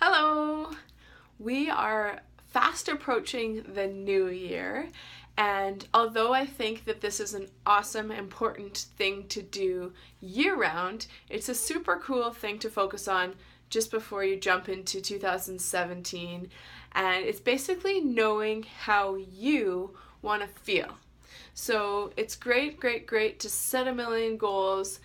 Hello! We are fast approaching the new year, and although I think that this is an awesome, important thing to do year-round, it's a super cool thing to focus on just before you jump into 2017, and it's basically knowing how you want to feel. So it's great to set a million goals,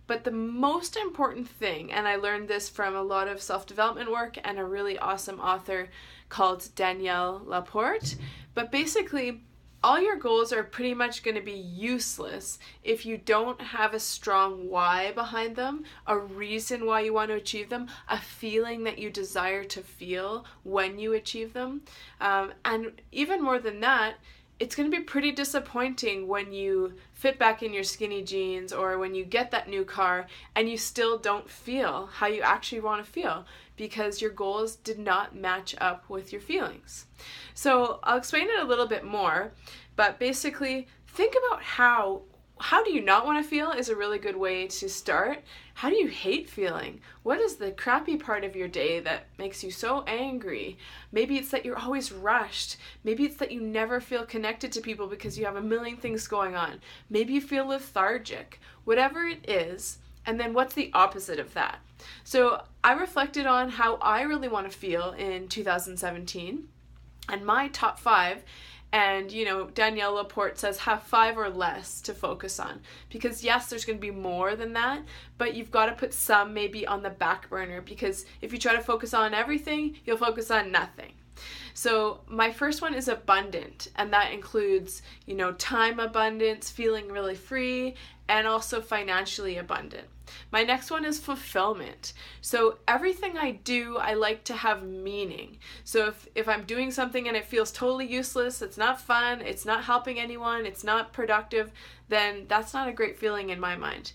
but the most important thing, and I learned this from a lot of self-development work and a really awesome author called Danielle Laporte, but basically all your goals are pretty much going to be useless if you don't have a strong why behind them, a reason why you want to achieve them, a feeling that you desire to feel when you achieve them. And even more than that, it's going to be pretty disappointing when you fit back in your skinny jeans or when you get that new car and you still don't feel how you actually want to feel because your goals did not match up with your feelings. So I'll explain it a little bit more, but basically think about how do you not want to feel is a really good way to start. How do you hate feeling? What is the crappy part of your day that makes you so angry? Maybe it's that you're always rushed. Maybe it's that you never feel connected to people because you have a million things going on. Maybe you feel lethargic. Whatever it is, and then what's the opposite of that? So I reflected on how I really want to feel in 2017, and my top 5. And, Danielle Laporte says have 5 or less to focus on. Because yes, there's going to be more than that, but you've got to put some maybe on the back burner because if you try to focus on everything, you'll focus on nothing. So my first one is abundant, and that includes, time abundance, feeling really free, and also financially abundant. My next one is fulfillment. So everything I do, I like to have meaning. So if I'm doing something and it feels totally useless, it's not fun, it's not helping anyone, it's not productive, then that's not a great feeling in my mind.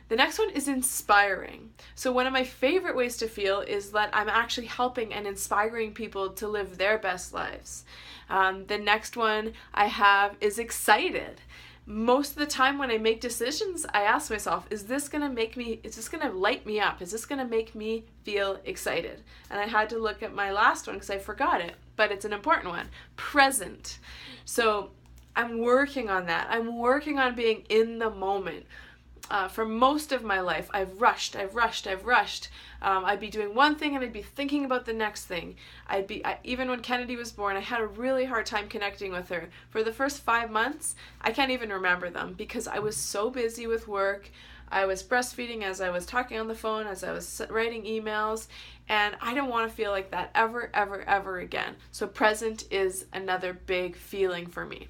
The next one is inspiring. So one of my favorite ways to feel is that I'm actually helping and inspiring people to live their best lives. The next one I have is excited. Most of the time when I make decisions, I ask myself, is this going to light me up? Is this going to make me feel excited? And I had to look at my last one because I forgot it, but it's an important one. Present. So I'm working on that. I'm working on being in the moment. For most of my life, I've rushed. I'd be doing one thing and I'd be thinking about the next thing. Even when Kennedy was born, I had a really hard time connecting with her. For the first 5 months, I can't even remember them because I was so busy with work. I was breastfeeding as I was talking on the phone, as I was writing emails, and I don't want to feel like that ever again. So present is another big feeling for me.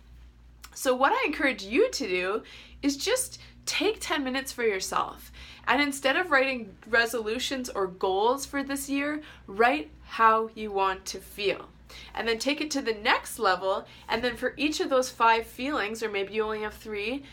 So what I encourage you to do is just take 10 minutes for yourself. And instead of writing resolutions or goals for this year, write how you want to feel. And then take it to the next level, and then for each of those 5 feelings, or maybe you only have 3,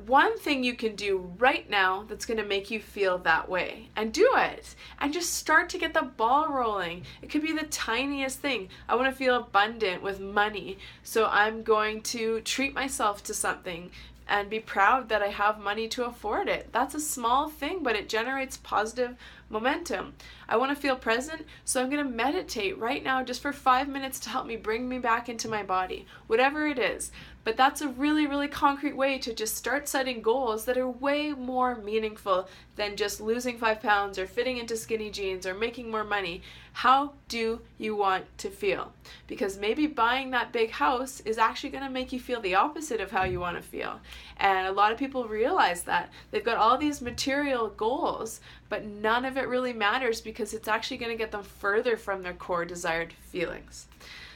one thing you can do right now that's going to make you feel that way, and do it, and just start to get the ball rolling. It could be the tiniest thing. I want to feel abundant with money, so I'm going to treat myself to something and be proud that I have money to afford it. That's a small thing, but it generates positive momentum. I want to feel present, so I'm going to meditate right now just for 5 minutes to help me bring me back into my body, whatever it is. But that's a really concrete way to just start setting goals that are way more meaningful than just losing 5 pounds or fitting into skinny jeans or making more money. How do you want to feel? Because maybe buying that big house is actually going to make you feel the opposite of how you want to feel. And a lot of people realize that. They've got all these material goals, but none of it really matters because it's actually going to get them further from their core desired feelings.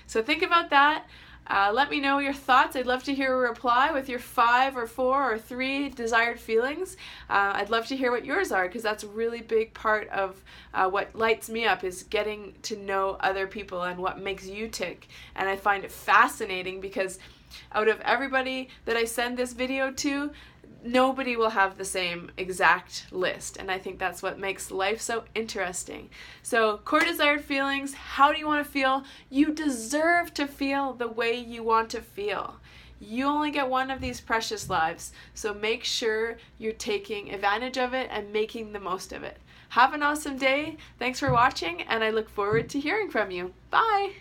So think about that. Let me know your thoughts. I'd love to hear a reply with your 5 or 4 or 3 desired feelings. I'd love to hear what yours are because that's a really big part of what lights me up is getting to know other people and what makes you tick. And I find it fascinating because out of everybody that I send this video to, nobody will have the same exact list, and I think that's what makes life so interesting. So, core desired feelings, how do you want to feel? You deserve to feel the way you want to feel. You only get one of these precious lives, so make sure you're taking advantage of it and making the most of it. Have an awesome day. Thanks for watching, and I look forward to hearing from you. Bye!